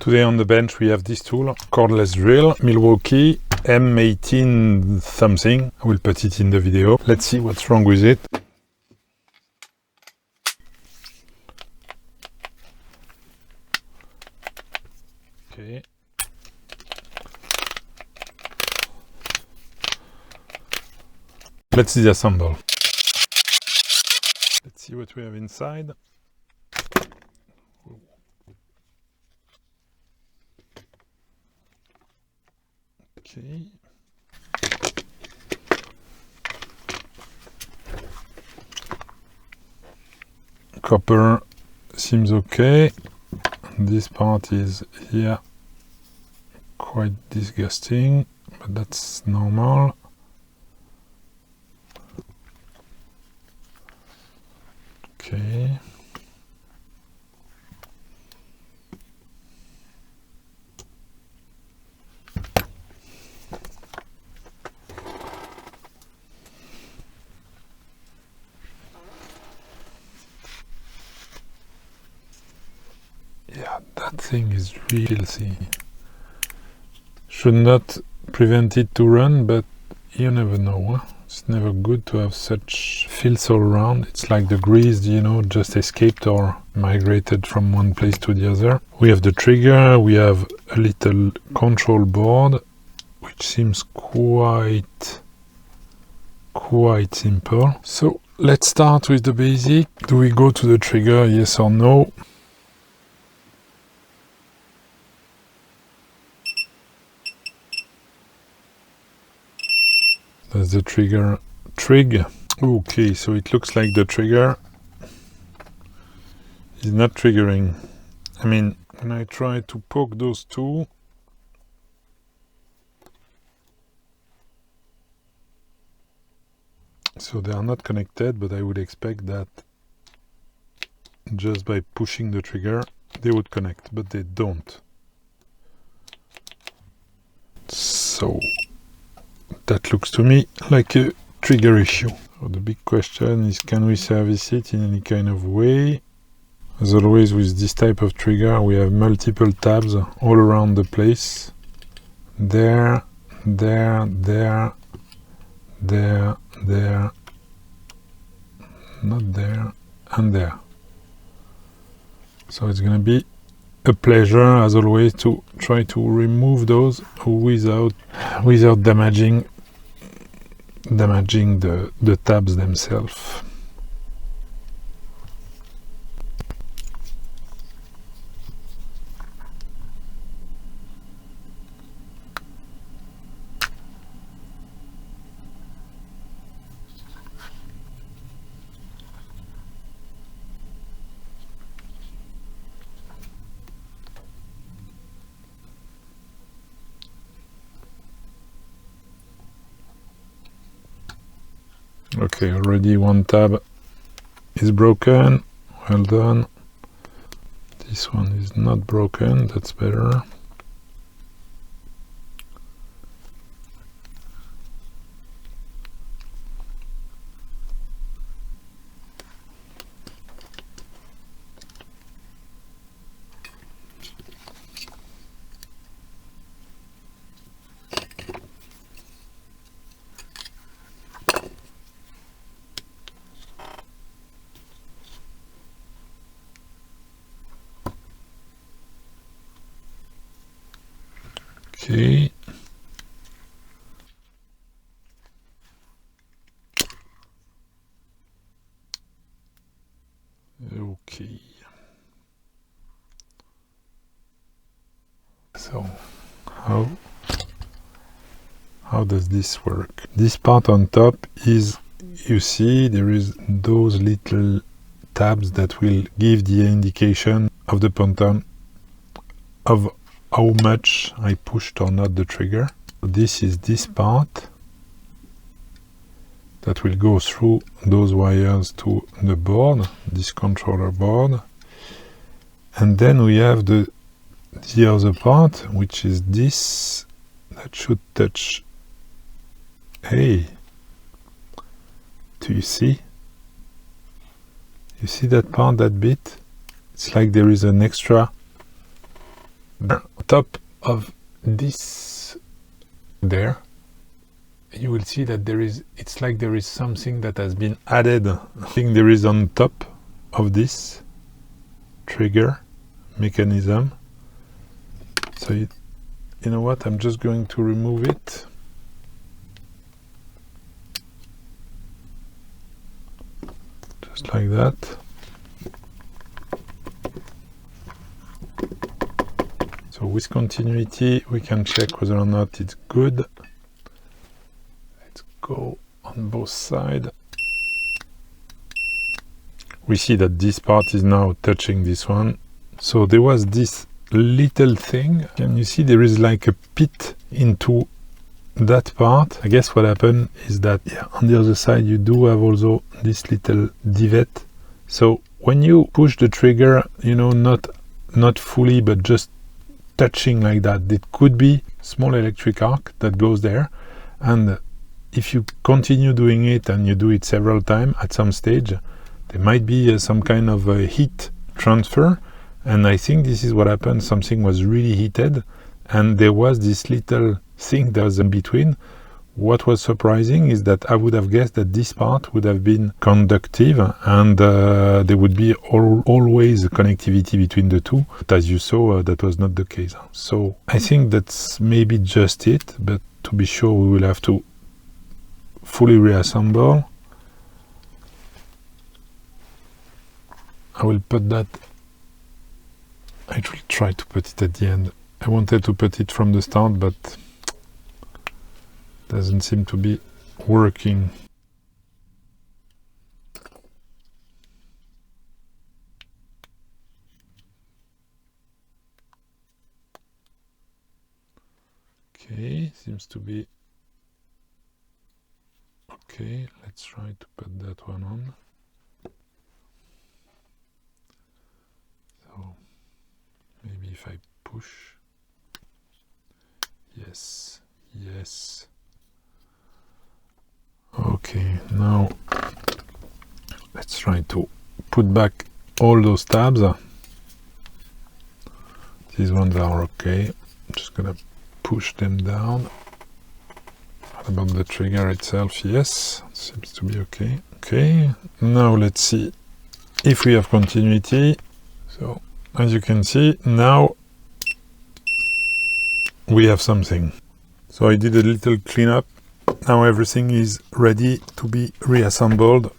Today on the bench we have this tool, cordless drill, Milwaukee M18 something. I will put it in the video. Let's see what's wrong with it. Okay. Let's disassemble. Let's see what we have inside. Okay. Copper seems okay. This part is here quite disgusting, but that's normal. Okay. Yeah, that thing is really filthy. Should not prevent it to run, but you never know. Huh? It's never good to have such filth all around. It's like the grease, you know, just escaped or migrated from one place to the other. We have the trigger, we have a little control board, which seems quite simple. So let's start with the basic. Do we go to the trigger, yes or no? That's the trigger trig. Okay, so it looks like the trigger is not triggering. I mean, when I try to poke those two, so they are not connected, but I would expect that just by pushing the trigger they would connect, but they don't. So that looks to me like a trigger issue. So the big question is, can we service it in any kind of way? As always with this type of trigger, we have multiple tabs all around the place. There, there, there, there, there, not there, and there. So it's going to be a pleasure, as always, to try to remove those without damaging the tabs themselves. Okay, already one tab is broken. Well done. This one is not broken, that's better. Okay. Okay. So how does this work? This part on top is, you see, there is those little tabs that will give the indication of the ponton of how much I pushed or not the trigger. This is this part that will go through those wires to the board, this controller board. And then we have the other part, which is this, that should touch. Hey, do you see? You see that part, that bit? It's like there is an extra on top of this there, you will see that it's like there is something that has been added. I think there is on top of this trigger mechanism. So you know what, I'm just going to remove it. Just like that. So with continuity, we can check whether or not it's good. Let's go on both sides. We see that this part is now touching this one. So there was this little thing. Can you see there is like a pit into that part? I guess what happened is that on the other side you do have also this little divot. So when you push the trigger, you know, not fully but just touching like that, it could be small electric arc that goes there, and if you continue doing it and you do it several times, at some stage there might be some kind of heat transfer, and I think this is what happened. Something was really heated and there was this little thing that was in between. What was surprising is that I would have guessed that this part would have been conductive and there would be always a connectivity between the two, but as you saw, that was not the case. So I think that's maybe just it, but to be sure we will have to fully reassemble. I will put that, I will try to put it at the end. I wanted to put it from the start, but doesn't seem to be working. Okay, seems to be okay. Let's try to put that one on. So maybe if I push, yes, yes. Okay, now let's try to put back all those tabs. These ones are okay. I'm just gonna push them down. What about the trigger itself? Yes, seems to be okay. Okay, now let's see if we have continuity. So as you can see, now we have something. So I did a little cleanup. Now everything is ready to be reassembled.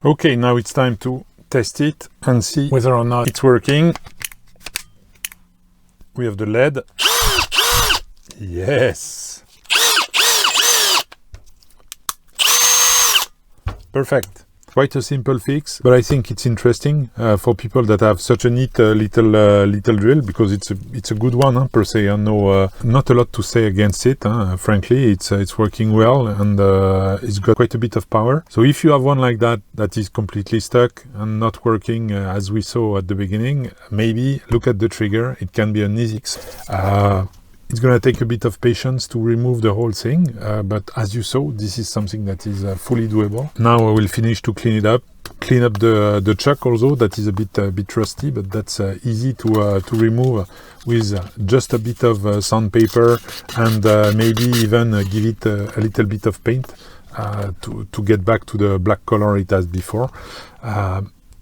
Okay, now it's time to test it and see whether or not it's working. We have the LED. Yes. Perfect. Quite a simple fix, but I think it's interesting for people that have such a neat little drill, because it's a good one per se. No, not a lot to say against it. Frankly, it's working well, and it's got quite a bit of power. So if you have one like that is completely stuck and not working as we saw at the beginning, maybe look at the trigger. It can be an easy fix. It's going to take a bit of patience to remove the whole thing, but as you saw, this is something that is fully doable. Now I will finish to clean up the chuck also. That is a bit rusty, but that's easy to remove with just a bit of sandpaper and maybe even give it a little bit of paint to get back to the black color it has before.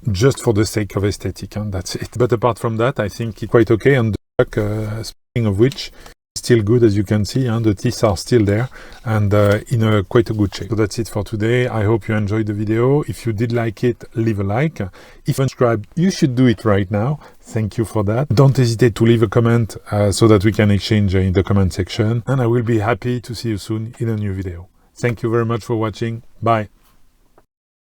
Just for the sake of aesthetic, and that's it. But apart from that, I think it's quite okay. And the chuck, speaking of which, still good, as you can see, and the teeth are still there and in quite a good shape. So that's it for today. I hope you enjoyed the video. If you did like it, leave a like. If you subscribed, you should do it right now. Thank you for that. Don't hesitate to leave a comment so that we can exchange in the comment section, and I will be happy to see you soon in a new video. Thank you very much for watching. Bye.